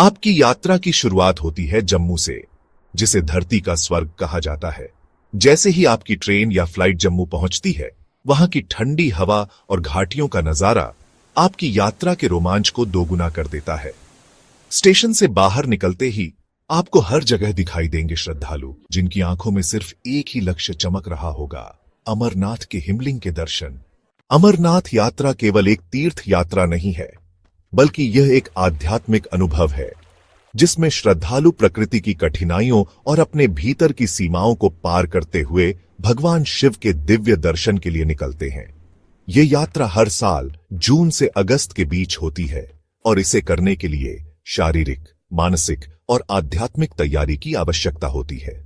आपकी यात्रा की शुरुआत होती है जम्मू से, जिसे धरती का स्वर्ग कहा जाता है। जैसे ही आपकी ट्रेन या फ्लाइट जम्मू पहुंचती है, वहां की ठंडी हवा और घाटियों का नजारा आपकी यात्रा के रोमांच को दोगुना कर देता है। स्टेशन से बाहर निकलते ही आपको हर जगह दिखाई देंगे श्रद्धालु, जिनकी आंखों में सिर्फ एक ही लक्ष्य चमक रहा होगा, अमरनाथ के हिमलिंग के दर्शन। अमरनाथ यात्रा केवल एक तीर्थ यात्रा नहीं है, बल्कि यह एक आध्यात्मिक अनुभव है, जिसमें श्रद्धालु प्रकृति की कठिनाइयों और अपने भीतर की सीमाओं को पार करते हुए भगवान शिव के दिव्य दर्शन के लिए निकलते हैं। ये यात्रा हर साल जून से अगस्त के बीच होती है और इसे करने के लिए शारीरिक, मानसिक और आध्यात्मिक तैयारी की आवश्यकता होती है।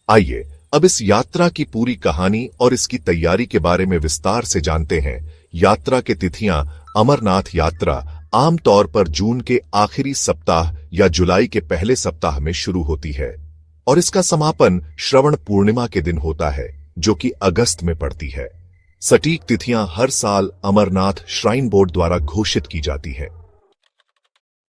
आइए अब इस यात्रा की पूरी कहानी और इसकी तैयारी के बारे में विस्तार से जानते हैं। यात्रा के तिथियां। अमरनाथ यात्रा आमतौर पर जून के आखिरी सप्ताह या जुलाई के पहले सप्ताह में शुरू होती है और इसका समापन श्रवण पूर्णिमा के दिन होता है, जो कि अगस्त में पड़ती है। सटीक तिथियां हर साल अमरनाथ श्राइन बोर्ड द्वारा घोषित की जाती है।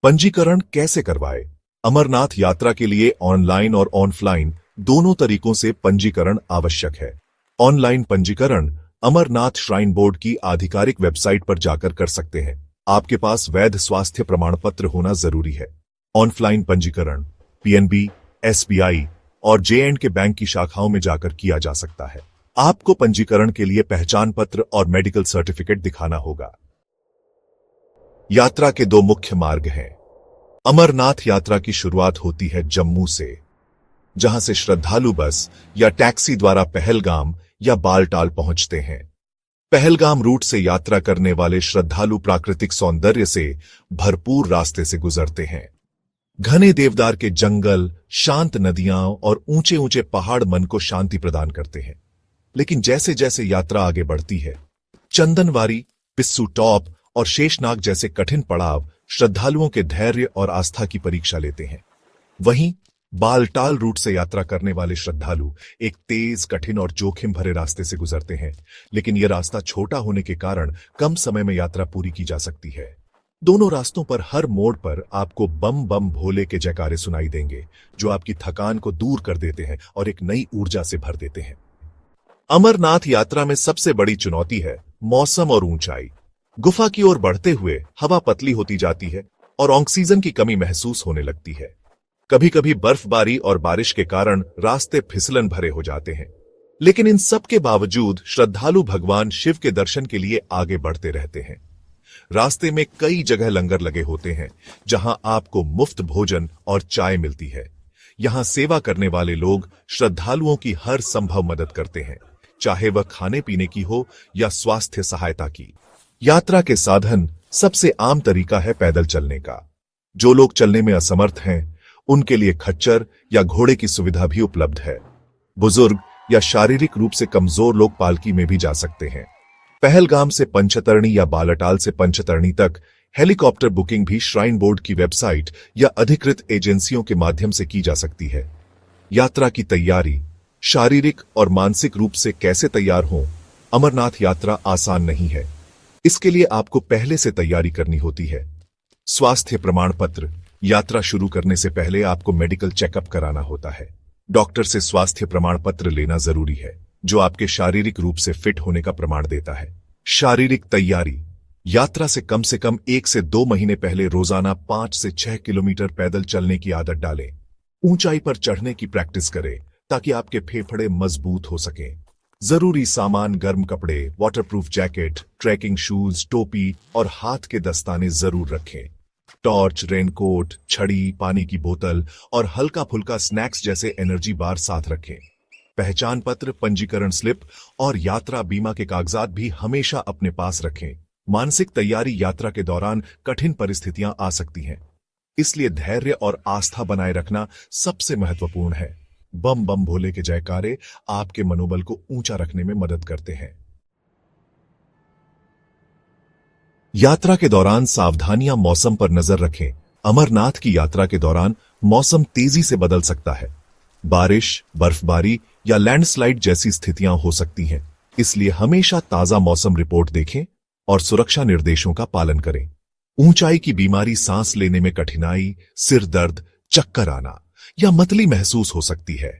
पंजीकरण कैसे करवाएं? अमरनाथ यात्रा के लिए ऑनलाइन और ऑफलाइन दोनों तरीकों से पंजीकरण आवश्यक है। ऑनलाइन पंजीकरण अमरनाथ श्राइन बोर्ड की आधिकारिक वेबसाइट पर जाकर कर सकते हैं। आपके पास वैध स्वास्थ्य प्रमाण पत्र होना जरूरी है। ऑफलाइन पंजीकरण पीएनबी, एसबीआई और जे&के बैंक की शाखाओं में जाकर किया जा सकता है। आपको पंजीकरण के लिए पहचान पत्र और मेडिकल सर्टिफिकेट दिखाना होगा। यात्रा के दो मुख्य मार्ग हैं। अमरनाथ यात्रा की शुरुआत होती है जम्मू से, जहां से श्रद्धालु बस या टैक्सी द्वारा पहलगाम या बालटाल पहुंचते हैं। पहलगाम रूट से यात्रा करने वाले श्रद्धालु प्राकृतिक सौंदर्य से भरपूर रास्ते से गुजरते हैं। घने देवदार के जंगल, शांत नदियां और ऊंचे ऊंचे पहाड़ मन को शांति प्रदान करते हैं। लेकिन जैसे जैसे यात्रा आगे बढ़ती है, चंदनवारी, पिस्सू टॉप और शेषनाग जैसे कठिन पड़ाव श्रद्धालुओं के धैर्य और आस्था की परीक्षा लेते हैं। वहीं बालटाल रूट से यात्रा करने वाले श्रद्धालु एक तेज, कठिन और जोखिम भरे रास्ते से गुजरते हैं, लेकिन यह रास्ता छोटा होने के कारण कम समय में यात्रा पूरी की जा सकती है। दोनों रास्तों पर हर मोड़ पर आपको बम बम भोले के जयकारे सुनाई देंगे, जो आपकी थकान को दूर कर देते हैं और एक नई ऊर्जा से भर देते हैं। अमरनाथ यात्रा में सबसे बड़ी चुनौती है मौसम और ऊंचाई। गुफा की ओर बढ़ते हुए हवा पतली होती जाती है और ऑक्सीजन की कमी महसूस होने लगती है। कभी कभी बर्फबारी और बारिश के कारण रास्ते फिसलन भरे हो जाते हैं, लेकिन इन सब के बावजूद श्रद्धालु भगवान शिव के दर्शन के लिए आगे बढ़ते रहते हैं। रास्ते में कई जगह लंगर लगे होते हैं, जहां आपको मुफ्त भोजन और चाय मिलती है। यहां सेवा करने वाले लोग श्रद्धालुओं की हर संभव मदद करते हैं, चाहे वह खाने पीने की हो या स्वास्थ्य सहायता की। यात्रा के साधन सबसे आम तरीका है पैदल चलने का। जो लोग चलने में असमर्थ हैं, उनके लिए खच्चर या घोड़े की सुविधा भी उपलब्ध है। बुजुर्ग या शारीरिक रूप से कमजोर लोग पालकी में भी जा सकते हैं। पहलगाम से पंचतरणी या बालटाल से पंचतरणी तक हेलीकॉप्टर बुकिंग भी श्राइन बोर्ड की वेबसाइट या अधिकृत एजेंसियों के माध्यम से की जा सकती है। यात्रा की तैयारी। शारीरिक और मानसिक रूप से कैसे तैयार हों? अमरनाथ यात्रा आसान नहीं है। इसके लिए आपको पहले से तैयारी करनी होती है। स्वास्थ्य प्रमाण पत्र। यात्रा शुरू करने से पहले आपको मेडिकल चेकअप कराना होता है। डॉक्टर से स्वास्थ्य प्रमाण पत्र लेना जरूरी है, जो आपके शारीरिक रूप से फिट होने का प्रमाण देता है। शारीरिक तैयारी। यात्रा से कम 1 से 2 महीने पहले रोजाना 5 से 6 किलोमीटर पैदल चलने की आदत डालें। ऊंचाई पर चढ़ने की प्रैक्टिस करें ताकि आपके फेफड़े मजबूत हो सकें। जरूरी सामान: गर्म कपड़े, वाटरप्रूफ जैकेट, ट्रैकिंग शूज, टोपी और हाथ के दस्ताने जरूर रखें। टॉर्च, रेनकोट, छड़ी, पानी की बोतल और हल्का फुल्का स्नैक्स जैसे एनर्जी बार साथ रखें। पहचान पत्र, पंजीकरण स्लिप और यात्रा बीमा के कागजात भी हमेशा अपने पास रखें। मानसिक तैयारी। यात्रा के दौरान कठिन परिस्थितियां आ सकती हैं, इसलिए धैर्य और आस्था बनाए रखना सबसे महत्वपूर्ण है। बम बम भोले के जयकारे आपके मनोबल को ऊंचा रखने में मदद करते हैं। यात्रा के दौरान सावधानियां। मौसम पर नजर रखें। अमरनाथ की यात्रा के दौरान मौसम तेजी से बदल सकता है। बारिश, बर्फबारी या लैंडस्लाइड जैसी स्थितियां हो सकती हैं, इसलिए हमेशा ताजा मौसम रिपोर्ट देखें और सुरक्षा निर्देशों का पालन करें। ऊंचाई की बीमारी, सांस लेने में कठिनाई, सिर दर्द, चक्कर आना या मतली महसूस हो सकती है।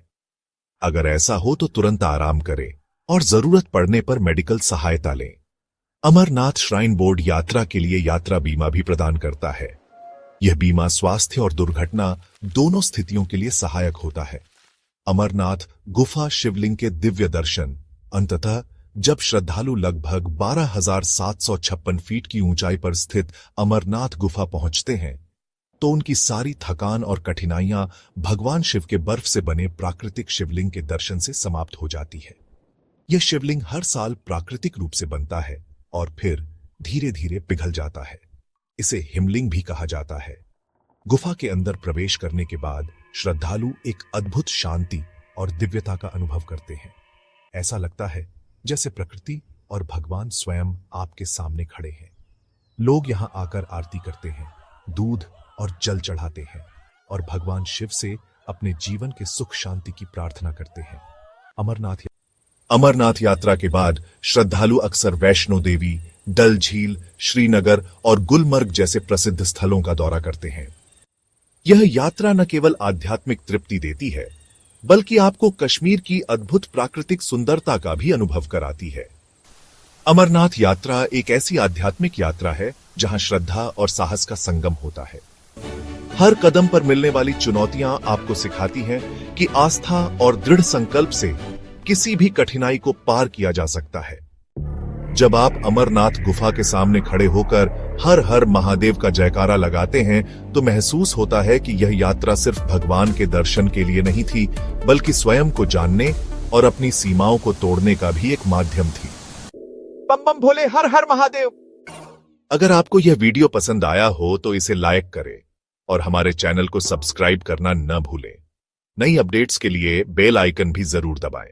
अगर ऐसा हो तो तुरंत आराम करें और जरूरत पड़ने पर मेडिकल सहायता लें। अमरनाथ श्राइन बोर्ड यात्रा के लिए यात्रा बीमा भी प्रदान करता है। यह बीमा स्वास्थ्य और दुर्घटना दोनों स्थितियों के लिए सहायक होता है। अमरनाथ गुफा शिवलिंग के दिव्य दर्शन। अंततः जब श्रद्धालु लगभग 12,756 फीट की ऊंचाई पर स्थित अमरनाथ गुफा पहुंचते हैं तो उनकी सारी थकान और कठिनाइयां भगवान शिव के बर्फ से बने प्राकृतिक शिवलिंग के दर्शन से समाप्त हो जाती है। यह शिवलिंग हर साल प्राकृतिक रूप से बनता है और फिर धीरे धीरे पिघल जाता है। इसे हिमलिंग भी कहा जाता है। गुफा के अंदर प्रवेश करने के बाद श्रद्धालु एक अद्भुत शांति और दिव्यता का अनुभव करते हैं। ऐसा लगता है जैसे प्रकृति और भगवान स्वयं आपके सामने खड़े हैं। लोग यहां आकर आरती करते हैं, दूध और जल चढ़ाते हैं और भगवान शिव से अपने जीवन के सुख शांति की प्रार्थना करते हैं। अमरनाथ यात्रा के बाद श्रद्धालु अक्सर वैष्णो देवी, डल झील, श्रीनगर और गुलमर्ग जैसे प्रसिद्ध स्थलों का दौरा करते हैं। यह यात्रा न केवल आध्यात्मिक तृप्ति देती है बल्कि आपको कश्मीर की अद्भुत प्राकृतिक सुंदरता का भी अनुभव कराती है। अमरनाथ यात्रा एक ऐसी आध्यात्मिक यात्रा है जहां श्रद्धा और साहस का संगम होता है। हर कदम पर मिलने वाली चुनौतियां आपको सिखाती हैं कि आस्था और दृढ़ संकल्प से किसी भी कठिनाई को पार किया जा सकता है। जब आप अमरनाथ गुफा के सामने खड़े होकर हर हर महादेव का जयकारा लगाते हैं तो महसूस होता है कि यह यात्रा सिर्फ भगवान के दर्शन के लिए नहीं थी बल्कि स्वयं को जानने और अपनी सीमाओं को तोड़ने का भी एक माध्यम थी। बम बम भोले, हर हर महादेव। अगर आपको यह वीडियो पसंद आया हो तो इसे लाइक करें और हमारे चैनल को सब्सक्राइब करना न भूलें। नई अपडेट्स के लिए बेल आइकन भी जरूर दबाएं।